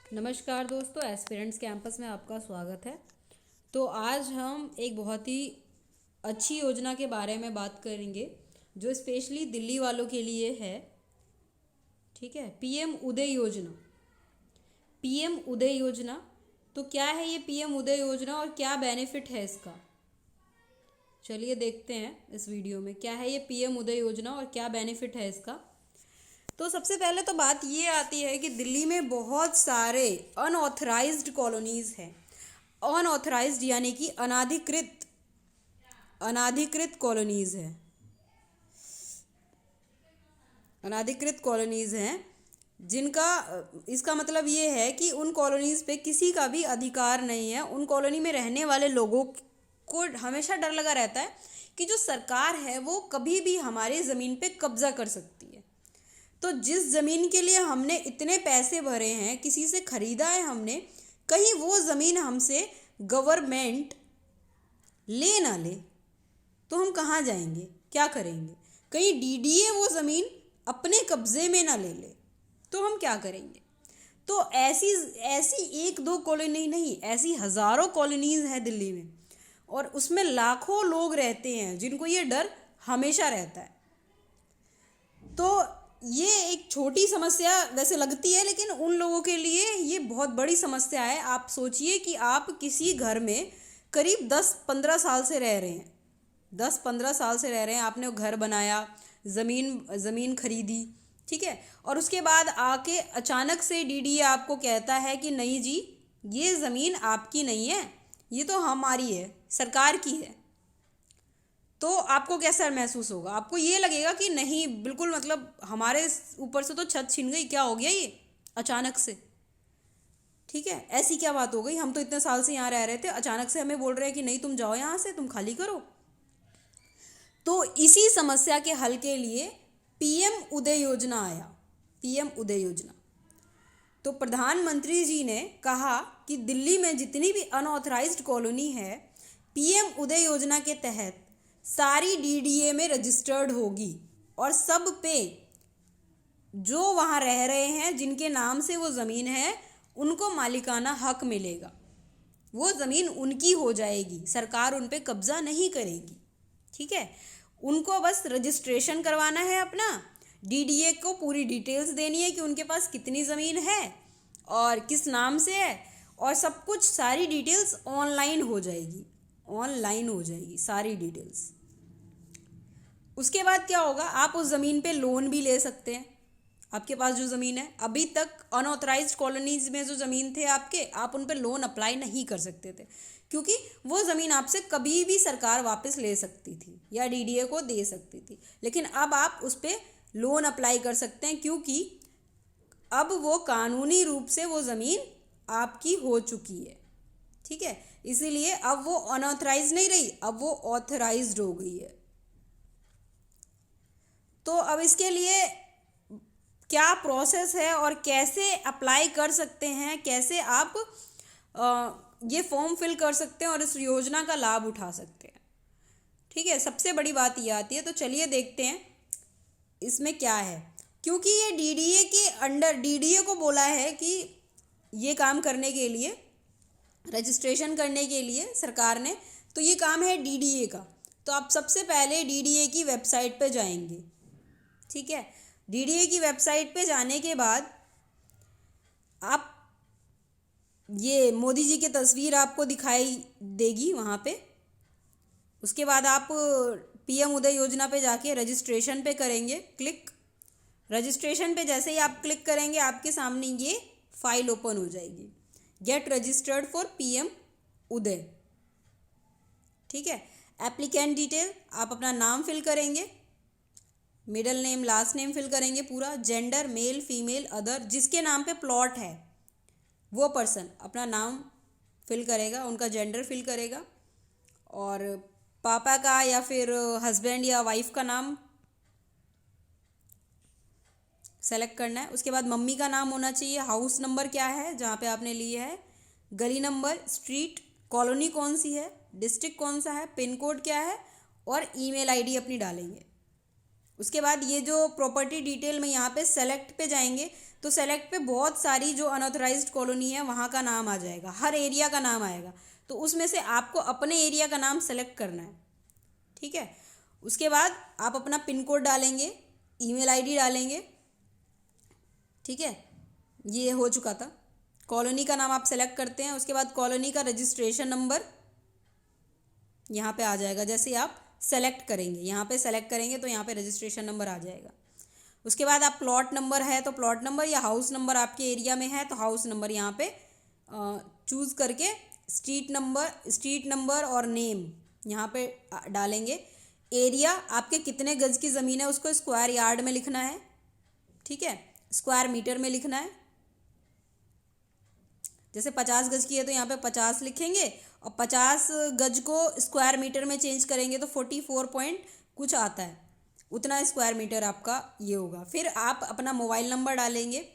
नमस्कार दोस्तों, aspirants campus में आपका स्वागत है। तो आज हम एक बहुत ही अच्छी योजना के बारे में बात करेंगे जो स्पेशली दिल्ली वालों के लिए है। ठीक है, पीएम उदय योजना। पीएम उदय योजना तो क्या है ये पीएम उदय योजना और क्या बेनिफिट है इसका? चलिए देखते हैं इस वीडियो में क्या है ये पीएम उदय योजना और क्या बेनिफिट है इसका। तो सबसे पहले तो बात ये आती है कि दिल्ली में बहुत सारे अनऑथराइज्ड कॉलोनीज हैं। अनऑथराइज्ड यानी कि अनाधिकृत कॉलोनीज हैं। अनाधिकृत कॉलोनीज हैं जिनका इसका मतलब ये है कि उन कॉलोनीज पे किसी का भी अधिकार नहीं है। उन कॉलोनी में रहने वाले लोगों को हमेशा डर लगा रहता है कि जो सरकार है वो कभी भी हमारे ज़मीन पे कब्जा कर सकती है। तो जिस ज़मीन के लिए हमने इतने पैसे भरे हैं, किसी से ख़रीदा है हमने, कहीं वो ज़मीन हमसे गवर्नमेंट ले ना ले तो हम कहाँ जाएंगे, क्या करेंगे? कहीं डीडीए वो ज़मीन अपने कब्ज़े में ना ले ले तो हम क्या करेंगे? तो ऐसी ऐसी एक दो कॉलोनी नहीं, ऐसी हज़ारों कॉलोनीज़ हैं दिल्ली में और उसमें लाखों लोग रहते हैं जिनको ये डर हमेशा रहता है। तो ये एक छोटी समस्या वैसे लगती है, लेकिन उन लोगों के लिए ये बहुत बड़ी समस्या है। आप सोचिए कि आप किसी घर में करीब 10-15 साल से रह रहे हैं। 10-15 साल से रह रहे हैं, आपने घर बनाया, ज़मीन खरीदी, ठीक है, और उसके बाद आके अचानक से डीडीए आपको कहता है कि नहीं जी, ये ज़मीन आपकी नहीं है, ये तो हमारी है, सरकार की है। तो आपको कैसा महसूस होगा? आपको ये लगेगा कि नहीं, बिल्कुल मतलब हमारे ऊपर से तो छत छीन गई, क्या हो गया ये अचानक से? ठीक है, ऐसी क्या बात हो गई? हम तो इतने साल से यहाँ रह रहे थे, अचानक से हमें बोल रहे हैं कि नहीं तुम जाओ यहाँ से, तुम खाली करो। तो इसी समस्या के हल के लिए पीएम उदय योजना आया। पीएम उदय योजना तो प्रधानमंत्री जी ने कहा कि दिल्ली में जितनी भी अनऑथराइज्ड कॉलोनी है, पीएम उदय योजना के तहत सारी डीडीए में रजिस्टर्ड होगी और सब पे जो वहाँ रह रहे हैं, जिनके नाम से वो ज़मीन है, उनको मालिकाना हक मिलेगा। वो ज़मीन उनकी हो जाएगी, सरकार उन पे कब्ज़ा नहीं करेगी। ठीक है, उनको बस रजिस्ट्रेशन करवाना है अपना, डीडीए को पूरी डिटेल्स देनी है कि उनके पास कितनी ज़मीन है और किस नाम से है, और सब कुछ सारी डिटेल्स ऑनलाइन हो जाएगी सारी डिटेल्स। उसके बाद क्या होगा, आप उस ज़मीन पे लोन भी ले सकते हैं। आपके पास जो ज़मीन है, अभी तक अनऑथराइज्ड कॉलोनीज़ में जो ज़मीन थे आपके, आप उन पे लोन अप्लाई नहीं कर सकते थे क्योंकि वो ज़मीन आपसे कभी भी सरकार वापस ले सकती थी या डीडीए को दे सकती थी। लेकिन अब आप उस पर लोन अप्लाई कर सकते हैं क्योंकि अब वो कानूनी रूप से वो ज़मीन आपकी हो चुकी है। ठीक है, इसीलिए अब वो अनऑथराइज्ड नहीं रही, अब वो ऑथराइज्ड हो गई है। तो अब इसके लिए क्या प्रोसेस है और कैसे अप्लाई कर सकते हैं, कैसे आप ये फॉर्म फिल कर सकते हैं और इस योजना का लाभ उठा सकते हैं। ठीक है, सबसे बड़ी बात ये आती है। तो चलिए देखते हैं इसमें क्या है। क्योंकि ये डीडीए के अंडर, डीडीए को बोला है कि ये काम करने के लिए, रजिस्ट्रेशन करने के लिए सरकार ने, तो ये काम है डीडीए का। तो आप सबसे पहले डीडीए की वेबसाइट पे जाएंगे। ठीक है, डीडीए की वेबसाइट पे जाने के बाद आप, ये मोदी जी की तस्वीर आपको दिखाई देगी वहाँ पे। उसके बाद आप पीएम उदय योजना पे जाके रजिस्ट्रेशन पे करेंगे क्लिक। रजिस्ट्रेशन पे जैसे ही आप क्लिक करेंगे, आपके सामने ये फाइल ओपन हो जाएगी, get registered for PM Uday. ठीक है, एप्लीकेंट डिटेल, आप अपना नाम फिल करेंगे, middle name last name fill करेंगे पूरा, जेंडर मेल फीमेल अदर, जिसके नाम पे प्लॉट है वो पर्सन अपना नाम फिल करेगा, उनका जेंडर फिल करेगा, और पापा का या फिर हस्बैंड या वाइफ का नाम सेलेक्ट करना है। उसके बाद मम्मी का नाम होना चाहिए, हाउस नंबर क्या है जहाँ पे आपने लिए है, गली नंबर, स्ट्रीट, कॉलोनी कौन सी है, डिस्ट्रिक्ट कौन सा है, पिन कोड क्या है, और ईमेल आईडी अपनी डालेंगे। उसके बाद ये जो प्रॉपर्टी डिटेल में यहाँ पे सेलेक्ट पे जाएंगे तो सेलेक्ट पे बहुत सारी जो अनऑथराइज्ड कॉलोनी है वहाँ का नाम आ जाएगा, हर एरिया का नाम आएगा। तो उसमें से आपको अपने एरिया का नाम सेलेक्ट करना है, ठीक है। उसके बाद आप अपना पिन कोड डालेंगे, ईमेल आईडी डालेंगे, ठीक है। ये हो चुका था। कॉलोनी का नाम आप सेलेक्ट करते हैं, उसके बाद कॉलोनी का रजिस्ट्रेशन नंबर यहाँ पे आ जाएगा। जैसे आप सेलेक्ट करेंगे, यहाँ पे सेलेक्ट करेंगे तो यहाँ पे रजिस्ट्रेशन नंबर आ जाएगा। उसके बाद आप प्लॉट नंबर है तो प्लॉट नंबर, या हाउस नंबर आपके एरिया में है तो हाउस नंबर यहाँ पे चूज़ करके स्ट्रीट नंबर और नेम यहाँ पे डालेंगे। एरिया आपके कितने गज की ज़मीन है उसको स्क्वायर यार्ड में लिखना है, ठीक है, स्क्वायर मीटर में लिखना है। जैसे 50 गज की है तो यहाँ पे 50 लिखेंगे, और 50 गज को स्क्वायर मीटर में चेंज करेंगे तो 44 पॉइंट कुछ आता है, उतना स्क्वायर मीटर आपका ये होगा। फिर आप अपना मोबाइल नंबर डालेंगे।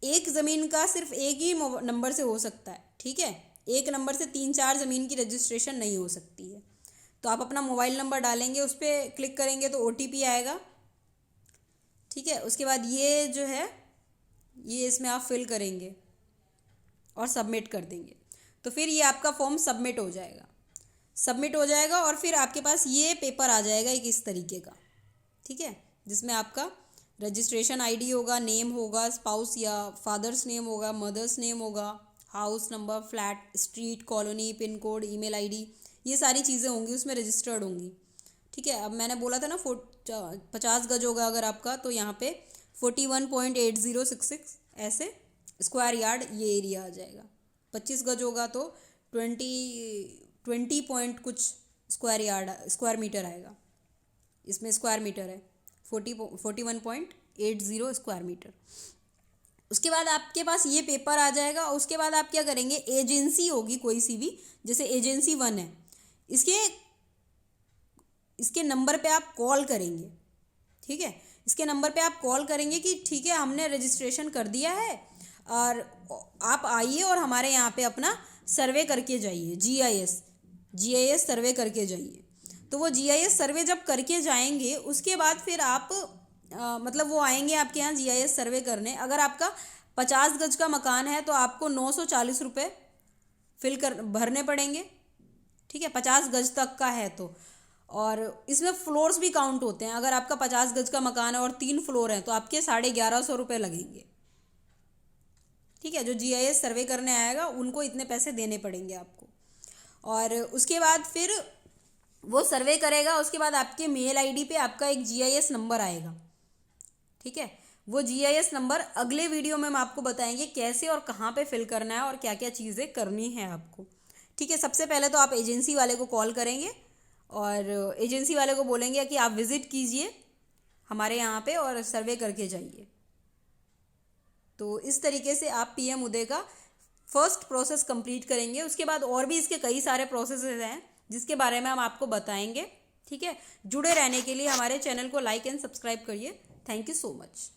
एक ज़मीन का सिर्फ एक ही नंबर से हो सकता है, ठीक है, एक नंबर से 3-4 ज़मीन की रजिस्ट्रेशन नहीं हो सकती है। तो आप अपना मोबाइल नंबर डालेंगे, उस पर क्लिक करेंगे तो OTP आएगा, ठीक है। उसके बाद ये जो है ये इसमें आप फिल करेंगे और सबमिट कर देंगे, तो फिर ये आपका फॉर्म सबमिट हो जाएगा और फिर आपके पास ये पेपर आ जाएगा एक इस तरीके का, ठीक है, जिसमें आपका रजिस्ट्रेशन ID होगा, नेम होगा, स्पाउस या फादर्स नेम होगा, मदर्स नेम होगा, house number, flat, street, colony, pin code, email ID, ये सारी चीज़ें होंगी उसमें रजिस्टर्ड होंगी, ठीक है। अब मैंने बोला था ना 50 गज होगा अगर आपका, तो यहाँ पे 41.8066 ऐसे स्क्वायर यार्ड ये एरिया आ जाएगा। 25 गज होगा तो 20 पॉइंट कुछ स्क्वायर मीटर आएगा। इसमें स्क्वायर मीटर है 41.80 स्क्वायर मीटर। उसके बाद आपके पास ये पेपर आ जाएगा। उसके बाद आप क्या करेंगे, एजेंसी होगी कोई सी भी, जैसे एजेंसी 1 है, इसके नंबर पे आप कॉल करेंगे, ठीक है। इसके नंबर पे आप कॉल करेंगे कि ठीक है हमने रजिस्ट्रेशन कर दिया है और आप आइए और हमारे यहाँ पे अपना सर्वे करके जाइए, GIS सर्वे करके जाइए। तो वो GIS सर्वे जब करके जाएंगे उसके बाद फिर आप मतलब वो आएंगे आपके यहाँ GIS सर्वे करने। अगर आपका 50 गज का मकान है तो आपको 940 रुपये भरने पड़ेंगे, ठीक है, 50 गज तक का है तो। और इसमें फ्लोर्स भी काउंट होते हैं। अगर आपका 50 गज का मकान है और 3 फ्लोर हैं तो आपके 1150 रुपये लगेंगे, ठीक है। जो GIS सर्वे करने आएगा उनको इतने पैसे देने पड़ेंगे आपको। और उसके बाद फिर वो सर्वे करेगा, उसके बाद आपके मेल ID पे आपका एक GIS नंबर आएगा, ठीक है। वो GIS नंबर अगले वीडियो में हम आपको बताएंगे कैसे और कहाँ पे फिल करना है और क्या क्या चीज़ें करनी है आपको, ठीक है। सबसे पहले तो आप एजेंसी वाले को कॉल करेंगे और एजेंसी वाले को बोलेंगे कि आप विज़िट कीजिए हमारे यहाँ पे और सर्वे करके जाइए। तो इस तरीके से आप PM उदय का फर्स्ट प्रोसेस कंप्लीट करेंगे। उसके बाद और भी इसके कई सारे प्रोसेसेस हैं जिसके बारे में हम आपको बताएंगे, ठीक है। जुड़े रहने के लिए हमारे चैनल को लाइक एंड सब्सक्राइब करिए। Thank you so much.